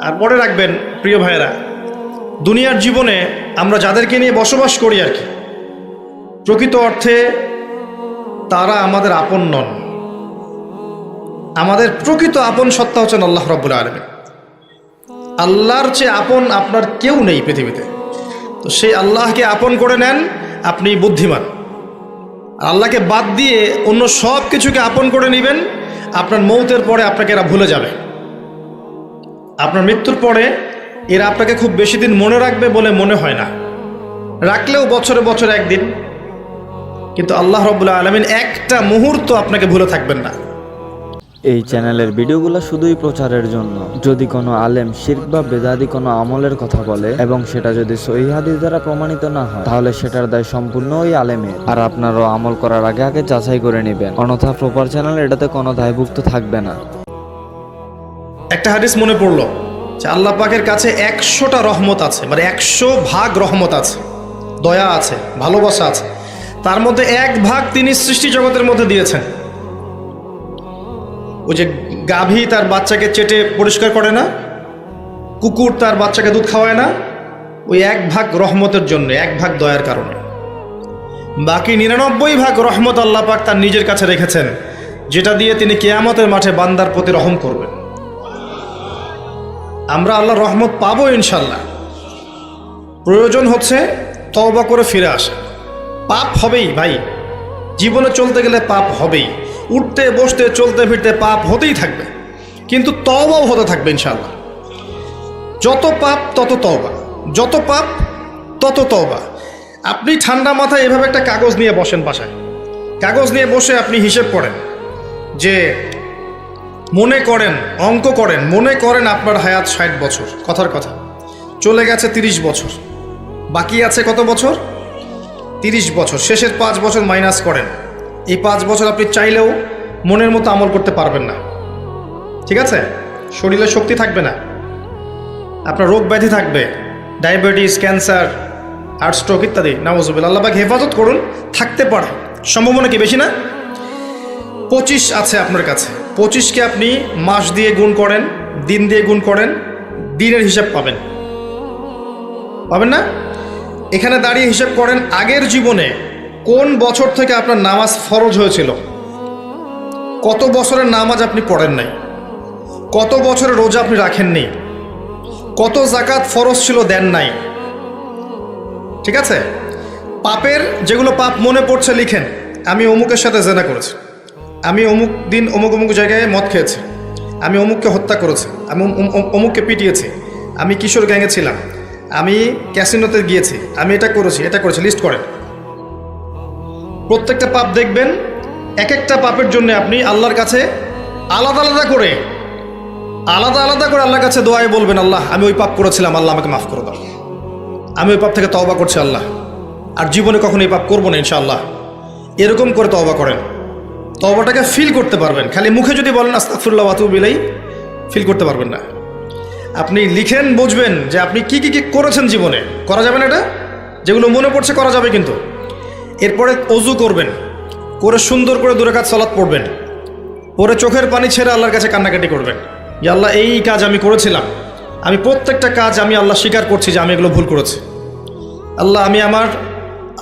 আর মনে রাখবেন প্রিয় ভাইয়েরা, দুনিয়ার জীবনে আমরা যাদেরকে নিয়ে বসবাস করি আর কি, প্রকৃত অর্থে তারা আমাদের আপন নন। আমাদের প্রকৃত আপন সত্তা হচ্ছেন আল্লাহ রাব্বুল আলামিন। আল্লাহর চেয়ে আপন আপনার কেউ নেই পৃথিবীতে। তো সেই আল্লাহকে আপন করে নেন, আপনি বুদ্ধিমান। আল্লাহকে বাদ দিয়ে অন্য সব কিছুকে আপন করে নেবেন, আপনার মৌতের পরে আপনাকে এরা ভুলে যাবে। আপনার মৃত্যুর পরে এরা আপনাকে খুব বেশি দিন মনে রাখবে বলে মনে হয় না, রাখলেও বছরে বছরে একদিন। কিন্তু আল্লাহ রাব্বুল আলামিন একটা মুহূর্ত আপনাকে ভুলে থাকবেন না। এই চ্যানেলের ভিডিওগুলো শুধুই প্রচারের জন্য। যদি কোনো আলেম শিরক বা বেদাতি কোনো আমলের কথা বলে এবং সেটা যদি সহিহ হাদিস দ্বারা প্রমাণিত না হয়, তাহলে সেটার দায় সম্পূর্ণ ওই আলেমের। আর আপনারাও আমল করার আগে আগে যাচাই করে নেবেন, অন্যথা প্রপার চ্যানেল এটাতে কোনো দায়ভুক্ত থাকবে না। একটা হাদিস মনে পড়লো যে আল্লাহ পাকের কাছে 100টা রহমত আছে, মানে 100 ভাগ রহমত আছে, দয়া আছে, ভালোবাসা আছে। তার মধ্যে 1 ভাগ তিনি সৃষ্টি জগতের মধ্যে দিয়েছেন। ওই যে গাভী তার বাচ্চাকে চেটে পরিষ্কার করে না, কুকুর তার বাচ্চাকে দুধ খাওয়ায় না, ওই 1 ভাগ রহমতের জন্য, 1 ভাগ দয়ার কারণে। বাকি 99 ভাগ রহমত আল্লাহ পাক তার নিজের কাছে রেখেছেন, যেটা দিয়ে তিনি কিয়ামতের মাঠে বান্দার প্রতি রহম করবেন। আমরা আল্লাহর রহমত পাবো ইনশাল্লাহ। প্রয়োজন হচ্ছে তওবা করে ফিরে আসা। পাপ হবেই ভাই, জীবনে চলতে গেলে পাপ হবেই, উঠতে বসতে চলতে ফিরতে পাপ হতেই থাকবে, কিন্তু তওবাও হতে থাকবে ইনশাল্লাহ। যত পাপ তত তওবা, যত পাপ তত তওবা। আপনি ঠান্ডা মাথায় এভাবে একটা কাগজ নিয়ে বসেন বাসায়, কাগজ নিয়ে বসে আপনি হিসেব করেন, যে মনে করেন, অঙ্ক করেন, মনে করেন আপনার হায়াত 60 বছর, কথার কথা চলে গেছে 30 বছর, বাকি আছে কত বছর? 30 বছর। শেষের 5 বছর মাইনাস করেন। এই 5 বছর আপনি চাইলেও মনের মতো আমল করতে পারবেন না, ঠিক আছে? শরীরে শক্তি থাকবে না, আপনার রোগ ব্যাধি থাকবে, ডায়াবেটিস, ক্যান্সার, হার্ট স্ট্রোক ইত্যাদি। নাউজুবিল্লাহ, আল্লাহ পাক হেফাজত করুন। থাকতে পারে, সম্ভাবনা কি বেশি না? 25 আছে আপনার কাছে, 25কে আপনি মাস দিয়ে গুণ করেন, দিন দিয়ে গুণ করেন, দিনের হিসাব পাবেন, পাবেন না? এখানে দাঁড়িয়ে হিসাব করেন আগের জীবনে কোন বছর থেকে আপনার নামাজ ফরজ হয়েছিল, কত বছরের নামাজ আপনি পড়েন নাই, কত বছরের রোজা আপনি রাখেননি, কত জাকাত ফরজ ছিল দেন নাই, ঠিক আছে? পাপের যেগুলো পাপ মনে পড়ছে লিখেন। আমি অমুকের সাথে জেনা করেছি, আমি অমুক দিন অমুক অমুক জায়গায় মদ খেয়েছি, আমি অমুককে হত্যা করেছি, আমি অমুককে পিটিয়েছি, আমি কিশোর গ্যাংয়ে ছিলাম, আমি ক্যাসিনোতে গিয়েছি, আমি এটা করেছি, এটা করেছি, লিস্ট করেন। প্রত্যেকটা পাপ দেখবেন, এক একটা পাপের জন্য আপনি আল্লাহর কাছে আলাদা আলাদা করে আল্লাহর কাছে দোয়ায় বলবেন, আল্লাহ আমি ওই পাপ করেছিলাম, আল্লাহ আমাকে মাফ করে দাও, আমি ওই পাপ থেকে তওবা করছি আল্লাহ, আর জীবনে কখনো এই পাপ করবো না ইনশাআল্লাহ। এরকম করে তওবা করেন, তওবাটাকে ফিল করতে পারবেন। খালি মুখে যদি বলেন আস্তাগফিরুল্লাহ ওয়া আতুবু ইলাইহি, ফিল করতে পারবেন না। আপনি লিখেন, বুঝবেন যে আপনি কি কি কি করেছেন জীবনে। করা যাবে না এটা, যেগুলো মনে পড়ছে করা যাবে কিন্তু। এরপরে অজু করবেন, করে সুন্দর করে 2 রাকাত সালাত পড়বেন, পরে চোখের পানি ছেড়ে আল্লাহর কাছে কান্নাকাটি করবেন, যে আল্লাহ এই কাজ আমি করেছিলাম, আমি প্রত্যেকটা কাজ আমি আল্লাহ স্বীকার করছি যে আমি এগুলো ভুল করেছি। আল্লাহ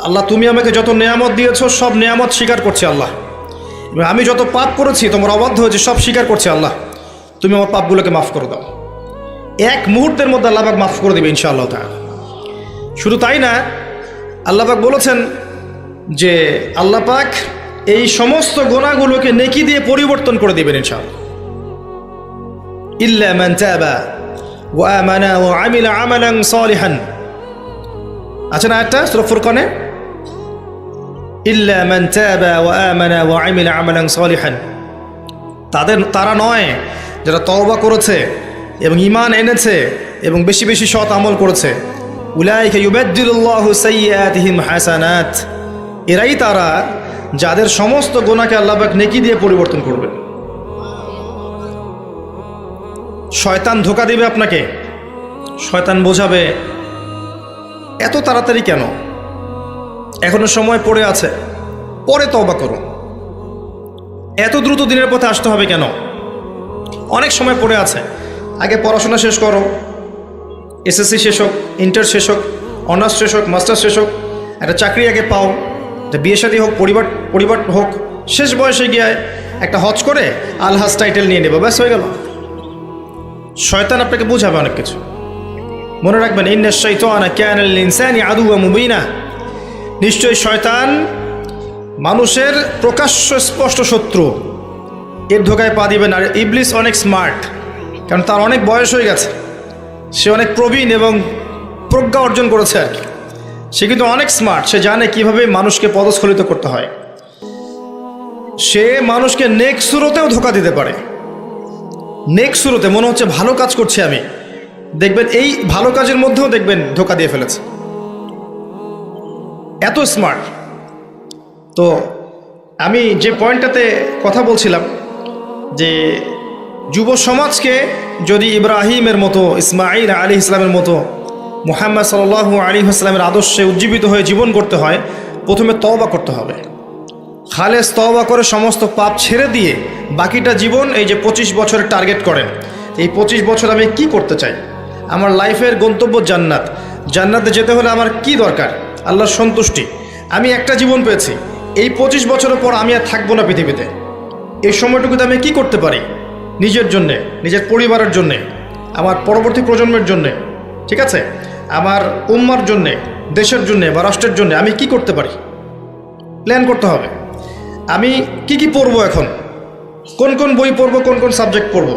আল্লাহ তুমি আমাকে যত নেয়ামত দিয়েছো সব নেয়ামত স্বীকার করছি আল্লাহ। আমি যত পাপ করেছি, তোমার অবাধ্য হয়েছে, সব স্বীকার করছি আল্লাহ, তুমি আমার পাপগুলোকে মাফ করে দাও। এক মুহূর্তের মধ্যে আল্লাহ পাক মাফ করে দেবে ইনশাআল্লাহ তাআলা। শুধু তাই না, আল্লাহ পাক বলেছেন যে আল্লাহ পাক এই সমস্ত গুনাহগুলোকে নেকি দিয়ে পরিবর্তন করে দিবেন ইনশাআল্লাহ। ইল্লা মান তাবা ওয়া আমানা ওয়া আমিলা আমালান সালিহান, আছে না একটা সূরা ফুরকানে, ইল্লা মান তাবা ওয়া আমানা ওয়া আমিলা আমালান সালিহান। তারা নয় যারা তওবা করেছে এবং ঈমান এনেছে এবং বেশি বেশি সৎ আমল করেছে। উলাইকা ইউবাদদিলুল্লাহু সাইয়্যাতিহিম হাসানাত, এরাই তারা যাদের সমস্ত গুনাহকে আল্লাহ পাক নেকি দিয়ে পরিবর্তন করবেন। শয়তান ধোঁকা দিবে আপনাকে, শয়তান বোঝাবে এত তাড়াতাড়ি কেন, এখনো সময় পড়ে আছে, পরে তওবা করুন, এত দ্রুত দিনের পথে আসতে হবে কেন, অনেক সময় পড়ে আছে, আগে পড়াশোনা শেষ করো, এসএসসি শেষ হোক, ইন্টার শেষ হোক, অনার্স শেষ হোক, মাস্টার্স শেষ হোক, একটা চাকরি আগে পাও, বিয়ে শাদী হোক, পরিবার হোক, শেষ বয়সে গিয়ে একটা হজ করে আলহাজ টাইটেল নিয়ে নেবো, ব্যাস হয়ে গেল। শয়তান আপনাকে বুঝাবে অনেক কিছু। মনে রাখবেন, ইন্না শাইতানা কানা লিল ইনসানি আদুওয়াম মুবিনা, নিশ্চয়ই শয়তান মানুষের প্রকাশ্য স্পষ্ট শত্রু, এর ধোকায় পা দিবেন। আর ইবলিস অনেক স্মার্ট, কারণ তার অনেক বয়স হয়ে গেছে, সে অনেক প্রবীণ এবং প্রজ্ঞা অর্জন করেছে আর কি। সে কিন্তু অনেক স্মার্ট, সে জানে কিভাবে মানুষকে পদস্খলিত করতে হয়। সে মানুষকে নেক্সট সুরতেও ধোকা দিতে পারে। নেক্সট সুরতে মনে হচ্ছে ভালো কাজ করছি আমি, দেখবেন এই ভালো কাজের মধ্যেও দেখবেন ধোকা দিয়ে ফেলেছে, এত স্মার্ট। তো আমি যে পয়েন্টটাতে কথা বলছিলাম যে যুব সমাজকে যদি ইব্রাহিমের মতো, ইসমাঈল আলাইহিস সালামের মতো, মুহাম্মদ সাল্লাল্লাহু আলাইহি ওয়াসাল্লামের আদর্শে উজ্জীবিত হয়ে জীবন করতে হয়, প্রথমে তওবা করতে হবে। খালেস তওবা করে সমস্ত পাপ ছেড়ে দিয়ে বাকিটা জীবন, এই যে 25 বছরের টার্গেট করেন, এই 25 বছর আমি কি করতে চাই, আমার লাইফের গন্তব্য জান্নাত, জান্নাতে যেতে হলে আমার কি দরকার, আল্লাহর সন্তুষ্টি। আমি একটা জীবন পেয়েছি, এই 25 বছরের পর আমি আর থাকবো না পৃথিবীতে, এই সময়টুকুতে আমি কি করতে পারি নিজের জন্যে, নিজের পরিবারের জন্যে, আমার পরবর্তী প্রজন্মের জন্যে, ঠিক আছে, আমার উম্মার জন্যে, দেশের জন্যে বা রাষ্ট্রের জন্যে আমি কি করতে পারি, প্ল্যান করতে হবে। আমি কি পড়বো, এখন কোন কোন বই পড়বো, কোন কোন সাবজেক্ট পড়বো,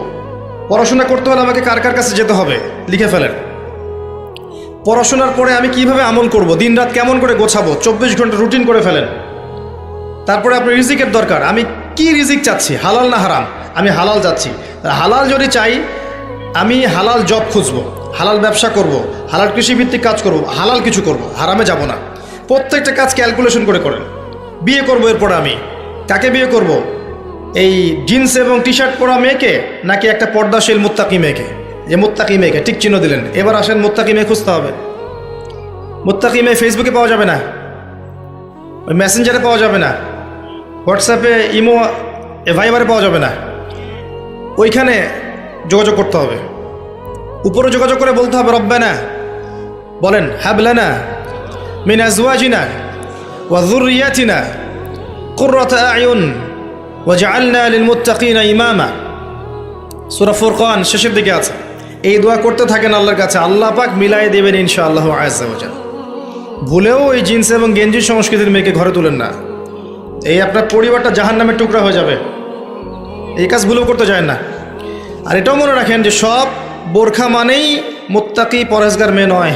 পড়াশোনা করতে হলে আমাকে কার কার কাছে যেতে হবে লিখে ফেলেন। পড়াশোনার পরে আমি কিভাবে আমল করব, দিন রাত কেমন করে গোছাবো, 24 ঘন্টা রুটিন করে ফেলেন। তারপরে আপনার রিজিকের দরকার, আমি কি রিজিক চাচ্ছি, হালাল না হারাম, আমি হালাল যাচ্ছি। হালাল যদি চাই, আমি হালাল জব খুঁজবো, হালাল ব্যবসা করব, হালাল কৃষিভিত্তিক কাজ করব, হালাল কিছু করব, হারামে যাব না। প্রত্যেকটা কাজ ক্যালকুলেশন করে করেন। বিয়ে করব, এরপরে আমি কাকে বিয়ে করব, এই জিন্স এবং টি শার্ট পরা মেয়েকে নাকি একটা পর্দাশীল মুত্তাকি মেয়েকে? যে মুত্তাকি মেয়েকে টিক চিহ্ন দিলেন, এবার আসেন মুত্তাকি মেয়ে খুঁজতে হবে। মুত্তাকি মেয়ে ফেসবুকে পাওয়া যাবে না, ওই মেসেঞ্জারে পাওয়া যাবে না, হোয়াটসঅ্যাপে, ইমো, ভাইবারে পাওয়া যাবে না, ওইখানে যোগাযোগ করতে হবে। উপরে যোগাযোগ করে বলতে হবে, রব্বানা, বলেন, হাবলানা মিন আজওয়াজিনা ওয়া যুররিয়াতিনা কুররাতা আয়ুন ওয়াজআলনা লিল মুত্তাকিনা ইমামা। সূরা ফুরকান শেষের দিকে আছে। এই দোয়া করতে থাকেন আল্লাহর কাছে, আল্লাহ পাক মিলাই দেবেন ইনশাআল্লাহ আযজা ওয়া জাল। ভুলেও ওই জিন্স এবং গেঞ্জি সংস্কৃতির মেয়েকে ঘরে তুলেন না, এই আপনার পরিবারটা জাহান্নামের টুকরা হয়ে যাবে। এই কাজ ভুলেও করতে যায় না। আর এটাও মনে রাখেন যে সব বোরখা মানেই মুত্তাকি পরহেজগার মেয়ে নয়,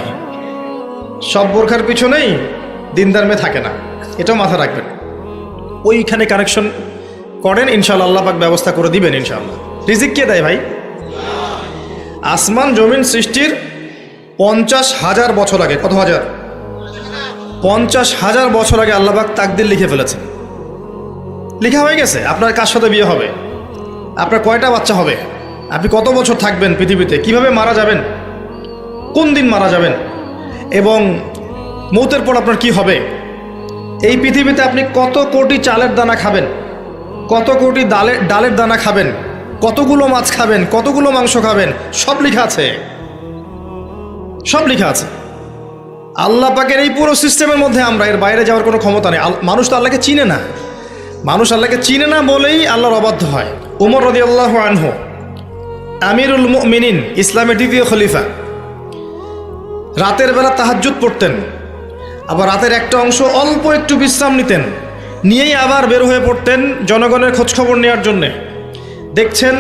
সব বোরখার পিছনেই দিনদার মেয়ে থাকে না, এটাও মাথা রাখবেন। ওইখানে কানেকশন করেন, ইনশাআল্লাহ আল্লাহ পাক ব্যবস্থা করে দিবেন ইনশাআল্লাহ। রিজিক কে দেয় ভাই? আসমান জমিন সৃষ্টির 50,000 বছর আগে, কত হাজার? 50,000 বছর আগে আল্লাহ পাক তাকদির লিখে ফেলেছেন। লেখা হয়ে গেছে আপনার কার সাথে বিয়ে হবে, আপনার কয়টা বাচ্চা হবে, আপনি কত বছর থাকবেন পৃথিবীতে, কিভাবে মারা যাবেন, কোন দিন মারা যাবেন, এবং মৌতের পর আপনার কি হবে। এই পৃথিবীতে আপনি কত কোটি চালের দানা খাবেন, কত কোটি ডালের দানা খাবেন, কতগুলো মাছ খাবেন, কতগুলো মাংস খাবেন, সব লেখা আছে, সব লেখা আছে। আল্লাহ পাকের এই পুরো সিস্টেমের মধ্যে আমরা, এর বাইরে যাওয়ার কোনো ক্ষমতা নেই। মানুষ তো আল্লাহকে চিনে না, মানুষ আল্লাহকে চিনে না বলেই আল্লাহর অবাধ্য হয়। উমর রাদিয়াল্লাহু আনহু আমিরুল মুমিনিন, ইসলামের দ্বিতীয় খলিফা, রাতের বেলা তাহাজ্জুদ পড়তেন, আবার রাতের একটা অংশ অল্প একটু বিশ্রাম নিতেন, নিয়েই আবার বের হয়ে পড়তেন জনগণের খোঁজখবর নেওয়ার জন্যে। দেখছেন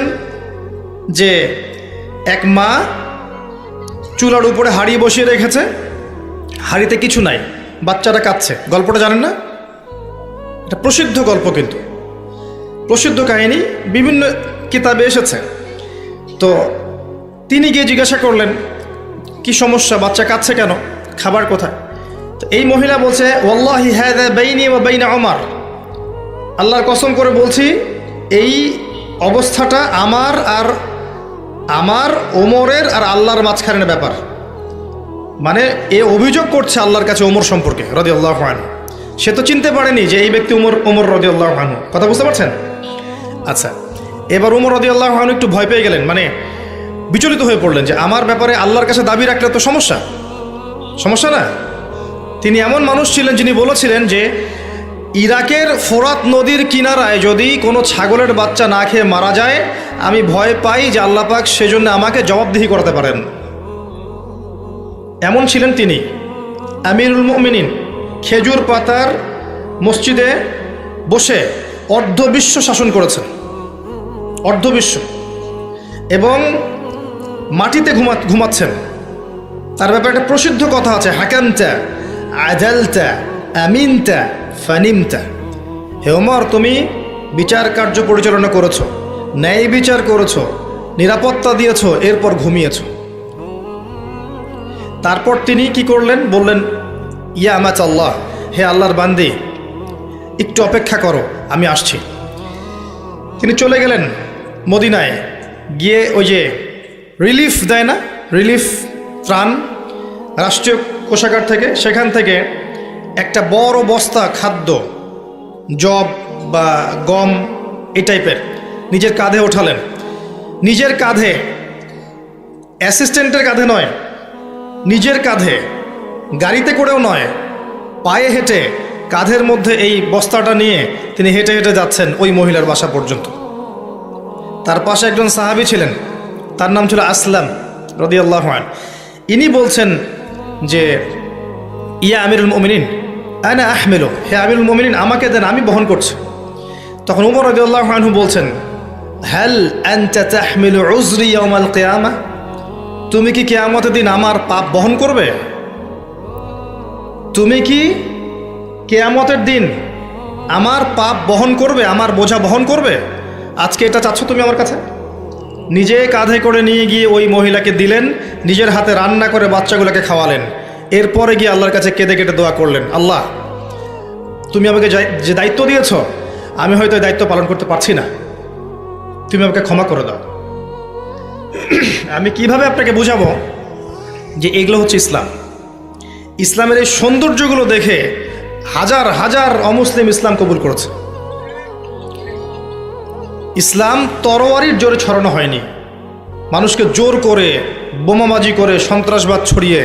যে এক মা চুলার উপরে হাঁড়ি বসিয়ে রেখেছে, হাঁড়িতে কিছু নাই, বাচ্চাটা কাঁদছে। গল্পটা জানেন না? এটা প্রসিদ্ধ গল্প, কিন্তু প্রসিদ্ধ কাহিনী, বিভিন্ন কিতাবে এসেছে। তো তিনি গিয়ে জিজ্ঞাসা করলেন, কি সমস্যা, বাচ্চা কাঁদছে কেন, খাবার কোথায়? তো এই মহিলা বলছে, ওয়াল্লাহি হাযা বাইনি ওয়া বাইনা ওমর, আল্লাহর কসম করে বলছি এই অবস্থাটা আমার ওমরের আর আল্লাহর মাঝখানের ব্যাপার। মানে এ অভিযোগ করছে আল্লাহর কাছে ওমর সম্পর্কে রাদিয়াল্লাহু আনহু। সে তো চিনতে পারেনি যে এই ব্যক্তি ওমর রাদিয়াল্লাহু আনহু। কথা বুঝতে পারছেন? আচ্ছা, এবার ওমর রাদিয়াল্লাহু আনহু একটু ভয় পেয়ে গেলেন। মানে বিচলিত হয়ে পড়লেন যে আমার ব্যাপারে আল্লাহর কাছে দাবি রাখলে তো সমস্যা না। তিনি এমন মানুষ ছিলেন যিনি বলেছিলেন যে ইরাকের ফোরাত নদীর কিনারায় যদি কোনো ছাগলের বাচ্চা না খেয়ে মারা যায়, আমি ভয় পাই যে আল্লাহ পাক সেজন্য আমাকে জবাবদিহি করাতে পারেন। এমন ছিলেন তিনি, আমিরুল মুমিনিন। খেজুর পাতার মসজিদে বসে অর্ধবিশ্ব শাসন করেছেন, অর্ধবিশ্ব, এবং মাটিতে ঘুমাচ্ছেন। তার ব্যাপারে একটা প্রসিদ্ধ কথা আছে, হাকামতা আদালতা আমিনতা ফানিমতা। হে ওমর, তুমি বিচার কার্য পরিচালনা করেছো, ন্যায় বিচার করেছো, নিরাপত্তা দিয়েছো, এরপর ঘুমিয়েছো। তারপর তিনি কি করলেন? বললেন, ইয়া আমাত আল্লাহ, হে আল্লাহর বান্দি, একটু অপেক্ষা করো, আমি আসছি। তিনি চলে গেলেন মদিনায়, গিয়ে ওই যে রিলিফ দেয় না, রিলিফ ত্রাণ রাষ্ট্রীয় কোষাগার থেকে, সেখান থেকে একটা বড় বস্তা খাদ্য, জব বা গম এই টাইপের নিজের কাঁধে ওঠালেন। নিজের কাঁধে, অ্যাসিস্ট্যান্টের কাঁধে নয়, নিজের কাঁধে, গাড়িতে করেও নয়, পায়ে হেঁটে কাঁধের মধ্যে এই বস্তাটা নিয়ে তিনি হেঁটে হেঁটে যাচ্ছেন ওই মহিলার বাসা পর্যন্ত। তার পাশে একজন সাহাবী ছিলেন, তার নাম ছিল আসলাম রাদিয়াল্লাহু আনহু। ইনি বলছেন যে, ইয়া আমিরুল মুমিনিন আনা আহমিলু, হে আমিরুল মুমিনিন, আমাকে দেন, আমি বহন করছি। তখন উমর রাদিয়াল্লাহু আনহু বলছেন, হাল আনতা তাহমিলু উযরি ইয়াউমাল কিয়ামাহ, তুমি কি কিয়ামতের দিন আমার পাপ বহন করবে? তুমি কি কিয়ামতের দিন আমার পাপ বহন করবে, আমার বোঝা বহন করবে? আজকে এটা চাচ্ছ তুমি আমার কাছে? নিজে কাঁধে করে নিয়ে গিয়ে ওই মহিলাকে দিলেন, নিজের হাতে রান্না করে বাচ্চাগুলোকে খাওয়ালেন। এরপরে গিয়ে আল্লাহর কাছে কেঁদে কেটে দোয়া করলেন, আল্লাহ, তুমি আমাকে যে দায়িত্ব দিয়েছ, আমি হয়তো এই দায়িত্ব পালন করতে পারছি না, তুমি আমাকে ক্ষমা করে দাও। আমি কিভাবে আপনাকে বুঝাবো যে এগুলো হচ্ছে ইসলাম? ইসলামের এই সৌন্দর্যগুলো দেখে হাজার হাজার অমুসলিম ইসলাম কবুল করেছে। ইসলাম তরোয়ারির জোরে ছড়ানো হয়নি, মানুষকে জোর করে, বোমাবাজি করে, সন্ত্রাসবাদ ছড়িয়ে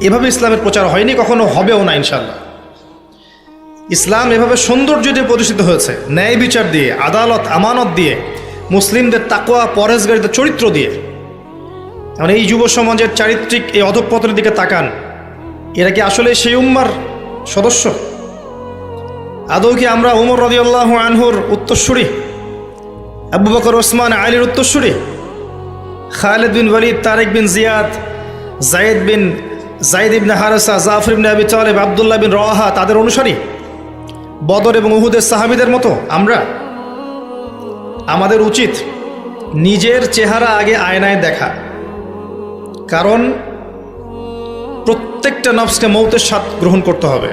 এভাবে ইসলামের প্রচার হয়নি, কখনো হবেও না ইনশাল্লাহ। ইসলাম এভাবে সৌন্দর্য দিয়ে প্রতিষ্ঠিত হয়েছে, ন্যায় বিচার দিয়ে, আদালত আমানত দিয়ে, মুসলিমদের তাকওয়া পরহেজগারিতার চরিত্র দিয়ে। মানে এই যুব সমাজের চারিত্রিক এই অধঃপতনের দিকে তাকান, এরা কি আসলে সেই উম্মার সদস্য? আদৌ কি আমরা উমর রাদিয়াল্লাহু আনহুর উত্তরসূরি, আবু বকর ওসমান আলীর উত্তরসূরি, খালিদ বিন ওয়ালিদ, তারেক বিন জিয়াদ, জায়েদ ইবনে হারেসা, জাফর ইবনে আবি তালেব, আব্দুল্লাহ বিন রওয়াহা, তাদের অনুসারী, বদর এবং উহুদের সাহাবীদের মতো আমরা? আমাদের উচিত নিজের চেহারা আগে আয়নায় দেখা, কারণ প্রত্যেকটা নফসকে মৌতের স্বাদ গ্রহণ করতে হবে।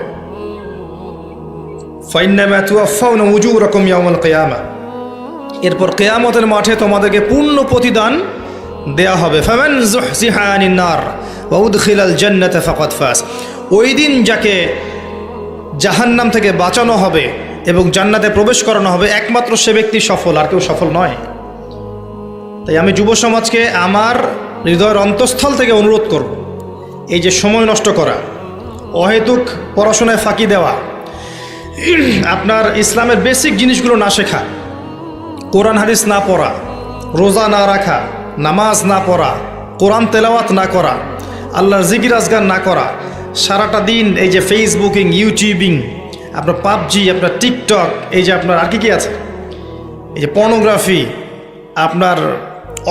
ফাইন্নামা তুওয়াফাউনা উজুরাকুম ইয়াউমাল কিয়ামাহ, এরপর কিয়ামতের মাঠে তোমাদেরকে পূর্ণ প্রতিদান দেয়া হবে। ফামান যুহজিহা আনিন নার ওয়া উদখিলাল জান্নাতা ফাকাদ ফাজ, ওই দিন যাকে জাহান্নাম থেকে বাঁচানো হবে এবং জান্নাতে প্রবেশ করানো হবে, একমাত্র সে ব্যক্তি সফল, আর কেউ সফল নয়। তাই আমি যুব সমাজকে আমার হৃদয়ের অন্তঃস্থল থেকে অনুরোধ করব, এই যে সময় নষ্ট করা, অহেতুক পড়াশোনায় ফাঁকি দেওয়া, আপনার ইসলামের বেসিক জিনিসগুলো না শেখা, কোরআন হাদিস না পড়া, রোজা না রাখা, নামাজ না পড়া, কোরআন তেলাওয়াত না করা, আল্লাহর জিকির আজগার না করা, সারাটা দিন এই যে ফেসবুকিং, ইউটিউবিং, আপনার পাবজি, আপনার টিকটক, এই যে আপনার আর কি আছে, এই যে পর্নোগ্রাফি, আপনার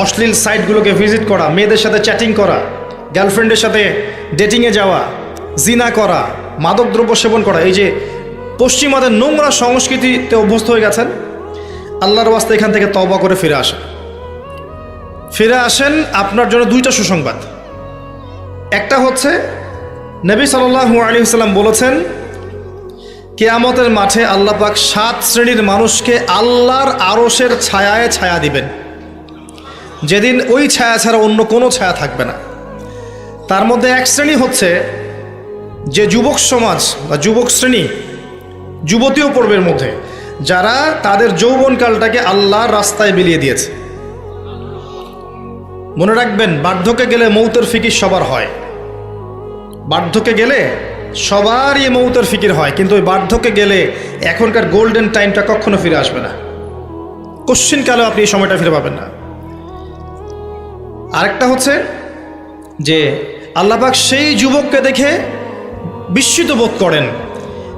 অশ্লীল সাইটগুলোকে ভিজিট করা, মেয়েদের সাথে চ্যাটিং করা, গার্লফ্রেন্ডের সাথে ডেটিংয়ে যাওয়া, জিনা করা, মাদকদ্রব্য সেবন করা, এই যে পশ্চিমাদের নোংরা সংস্কৃতিতে অভ্যস্ত হয়ে গেছেন, আল্লাহর ওয়াস্তে এখান থেকে তওবা করে ফিরে আসেন। আপনার জন্য দুইটা সুসংবাদ। একটা হচ্ছে, নবী সাল্লাল্লাহু আলাইহি ওয়াসাল্লাম বলেছেন, কিয়ামতের মাঠে আল্লাহ পাক 7 শ্রেণীর মানুষকে আল্লাহর আরশের ছায়ায় ছায়া দিবেন, যেদিন ওই ছায়া ছাড়া অন্য কোনো ছায়া থাকবে না। তার মধ্যে এক শ্রেণী হচ্ছে যে যুবক সমাজ বা যুবক শ্রেণী, যুবতীয় পর্বের মধ্যে, যারা তাদের যৌবনকালটাকে আল্লাহর রাস্তায় বিলিয়ে দিয়েছে। মনে রাখবেন, বার্ধক্যে গেলে মৌতের ফিকির সবার হয়। বার্ধক্যে গেলে সবারই মৌতের ফিকির হয়, কিন্তু ওই বার্ধক্যে গেলে এখনকার গোল্ডেন টাইমটা কখনো ফিরে আসবে না। কোশ্চিনকালেও আপনি এই সময়টা ফিরে পাবেন না। আরেকটা হচ্ছে যে আল্লাহ পাক সেই যুবককে দেখে বিস্মিত বোধ করেন,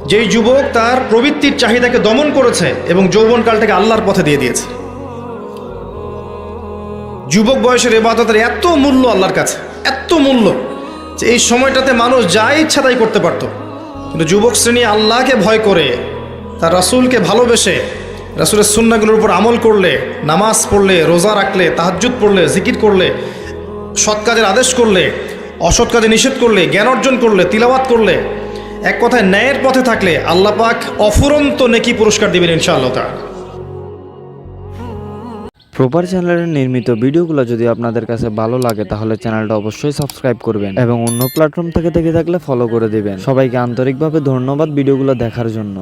যেই যুবক তার প্রবৃত্তির চাহিদাকে দমন করেছে এবং যৌবনকালটাকে আল্লাহর পথে দিয়ে দিয়েছে। যুবক বয়সের ইবাদতের এত মূল্য আল্লাহর কাছে, এত মূল্য যে এই সময়টাতে মানুষ যা ইচ্ছা তাই করতে পারত, কিন্তু যুবক শ্রেণী আল্লাহকে ভয় করে, তার রাসূলকে ভালোবেসে, রাসূলের সুন্নাহগুলোর উপর আমল করলে, নামাজ পড়লে, রোজা রাখলে, তাহাজ্জুদ পড়লে, জিকির করলে, সৎ কাজের আদেশ করলে, অসৎ কাজে নিষেধ করলে, জ্ঞান অর্জন করলে, তিলাওয়াত করলে, এক কথায় ন্যায়ের পথে থাকলে আল্লাহ পাক অফুরন্ত নেকি পুরস্কার দিবেন ইনশাআল্লাহ তাআলা। প্রপার চ্যানেলের নির্মিত ভিডিওগুলো যদি আপনাদের কাছে ভালো লাগে তাহলে চ্যানেলটা অবশ্যই সাবস্ক্রাইব করবেন এবং অন্য প্ল্যাটফর্ম থেকে দেখে থাকলে ফলো করে দিবেন। সবাইকে আন্তরিকভাবে ধন্যবাদ ভিডিওগুলো দেখার জন্য।